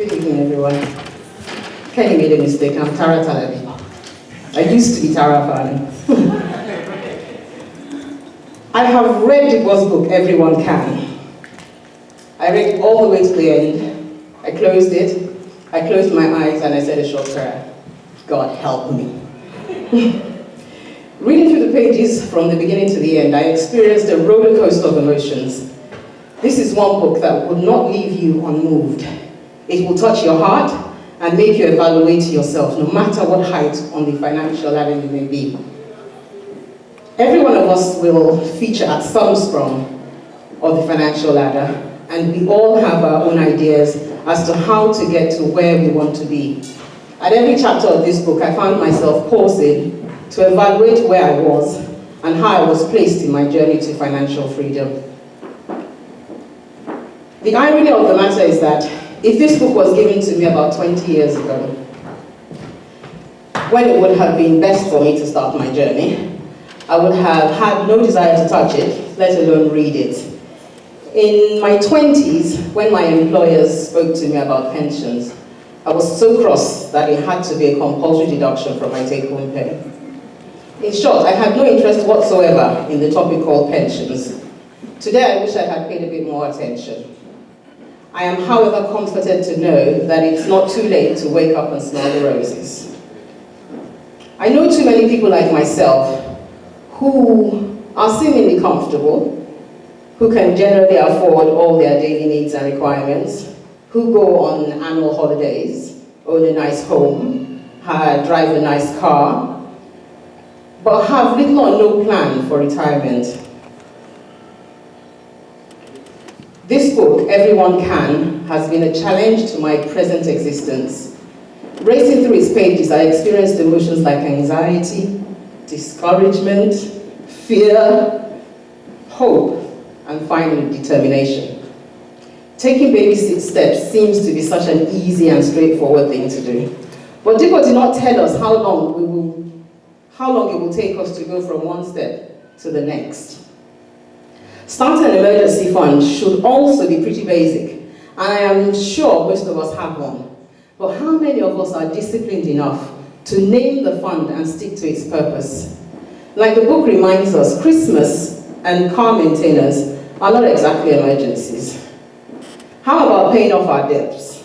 Good evening, everyone. Kenny made a mistake. I'm Tara Talabi. I used to be Tara Fan. I have read the book, Everyone Can. I read it all the way to the end. I closed it. I closed my eyes and I said a short prayer. God help me. Reading through the pages from the beginning to the end, I experienced a roller coaster of emotions. This is one book that would not leave you unmoved. It will touch your heart and make you evaluate yourself, no matter what height on the financial ladder you may be. Every one of us will feature at some sprung of the financial ladder, and we all have our own ideas as to how to get to where we want to be. At every chapter of this book, I found myself pausing to evaluate where I was and how I was placed in my journey to financial freedom. The irony of the matter is that if this book was given to me about 20 years ago, when it would have been best for me to start my journey, I would have had no desire to touch it, let alone read it. In my 20s, when my employers spoke to me about pensions, I was so cross that it had to be a compulsory deduction from my take-home pay. In short, I had no interest whatsoever in the topic called pensions. Today, I wish I had paid a bit more attention. I am, however, comforted to know that it's not too late to wake up and smell the roses. I know too many people like myself who are seemingly comfortable, who can generally afford all their daily needs and requirements, who go on annual holidays, own a nice home, drive a nice car, but have little or no plan for retirement. This book, Everyone Can, has been a challenge to my present existence. Racing through its pages, I experienced emotions like anxiety, discouragement, fear, hope, and finally determination. Taking baby steps seems to be such an easy and straightforward thing to do. But Dippo did not tell us how long it will take us to go from one step to the next. Starting an emergency fund should also be pretty basic, and I am sure most of us have one. But how many of us are disciplined enough to name the fund and stick to its purpose? Like the book reminds us, Christmas and car maintenance are not exactly emergencies. How about paying off our debts?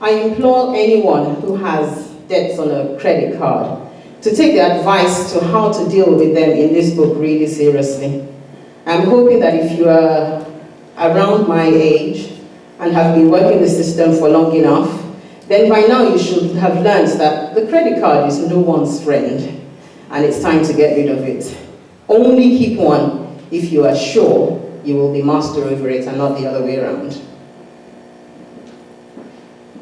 I implore anyone who has debts on a credit card to take the advice to how to deal with them in this book really seriously. I'm hoping that if you are around my age and have been working the system for long enough, then by now you should have learned that the credit card is no one's friend and it's time to get rid of it. Only keep one if you are sure you will be master over it and not the other way around.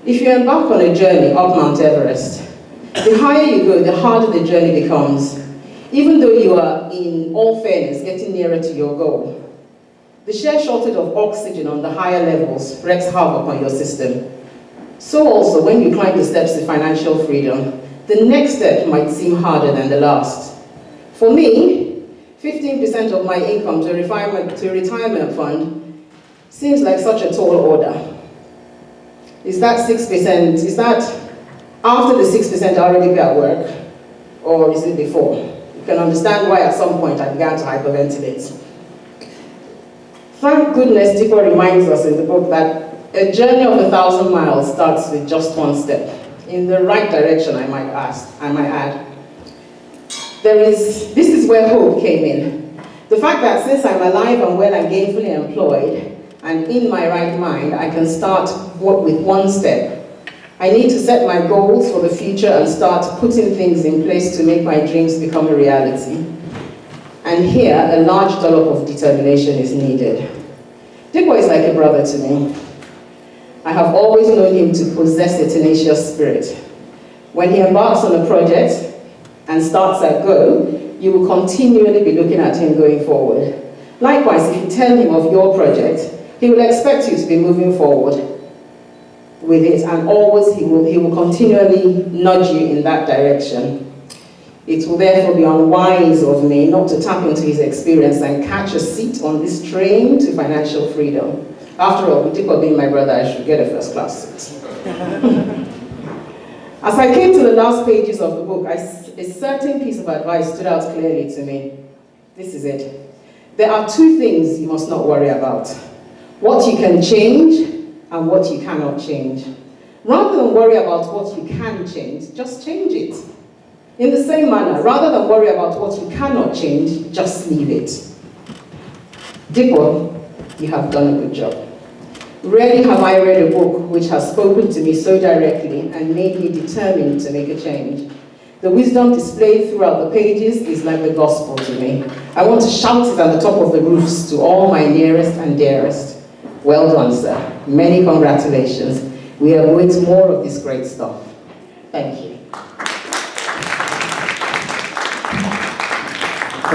If you embark on a journey up Mount Everest, the higher you go, the harder the journey becomes. Even though you are, in all fairness, getting nearer to your goal, the sheer shortage of oxygen on the higher levels wreaks havoc on your system. So also, when you climb the steps to financial freedom, the next step might seem harder than the last. For me, 15% of my income to retirement fund seems like such a tall order. Is that 6%, is that after the 6% I already be at work, or is it before? You can understand why at some point I began to hyperventilate. Thank goodness Dippo reminds us in the book that a journey of 1,000 miles starts with just one step. In the right direction, I might add. This is where hope came in. The fact that since I'm alive and well and gainfully employed, and in my right mind, I can start with one step. I need to set my goals for the future and start putting things in place to make my dreams become a reality. And here, a large dollop of determination is needed. Dippo is like a brother to me. I have always known him to possess a tenacious spirit. When he embarks on a project and starts at go, you will continually be looking at him going forward. Likewise, if you tell him of your project, he will expect you to be moving forward with it, and always he will continually nudge you in that direction. It will therefore be unwise of me not to tap into his experience and catch a seat on this train to financial freedom. After all, with Dipper being my brother, I should get a first class seat. As I came to the last pages of the book, a certain piece of advice stood out clearly to me. This is it. There are two things you must not worry about: what you can change and what you cannot change. Rather than worry about what you can change, just change it. In the same manner, rather than worry about what you cannot change, just leave it. Dipper, you have done a good job. Rarely have I read a book which has spoken to me so directly and made me determined to make a change. The wisdom displayed throughout the pages is like the gospel to me. I want to shout it at the top of the roofs to all my nearest and dearest. Well done, sir. Many congratulations. We await more of this great stuff. Thank you.